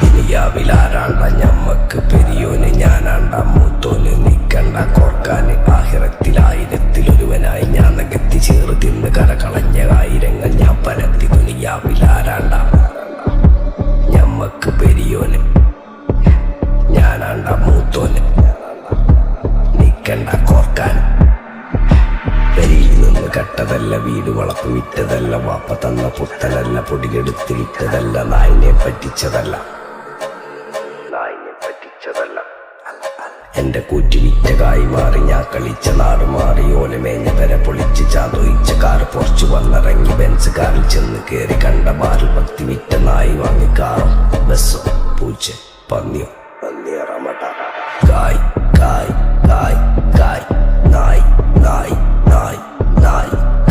ദുനിയാവിലാരാണ്ട ഞമ്മക്ക് പെരിയോന് ഞാനാണ്ട മൂത്തോന് നിക്കണ്ട കോർക്കാന് ആഹിറത്തിലായിരത്തിലൊരുവനായി ഞാൻ നകത്തി ചേറ് തിന്ന് കരകളഞ്ഞ ആയിരങ്ങൾ ഞാൻ പരത്തി. ദുനിയാവിലാരാണ്ട ഞമ്മക്ക് പെരിയോന് ഞാനാണ്ട മൂത്തോന് നിക്കണ്ട കോർക്കാൻ. പെരിയിൽ നിന്ന് കെട്ടതല്ല, വീട് വളപ്പ് വിറ്റതല്ല, വാപ്പ തന്ന പുത്തനല്ല, പൊടിയെടുത്ത് വിറ്റതല്ല, നായിനെ പറ്റിച്ചതല്ല. എന്റെ കൂറ്റി വിറ്റ കായി മാറി ഞാൻ കളിച്ച നാട് മാറി. ഓലമേഞ്ഞ പെര പൊളിച്ച് ചാതൊയിച്ച കാറ് പൊറച്ചു വന്നിറങ്ങി ബെൻസ് കാറിൽ ചെന്ന് കേറി. കണ്ട ബാറിൽ ഭക്തി വിറ്റ നായി വാങ്ങി കാറും ബസ്സോ പൂച്ച പന്നിയോ കായ് കായ്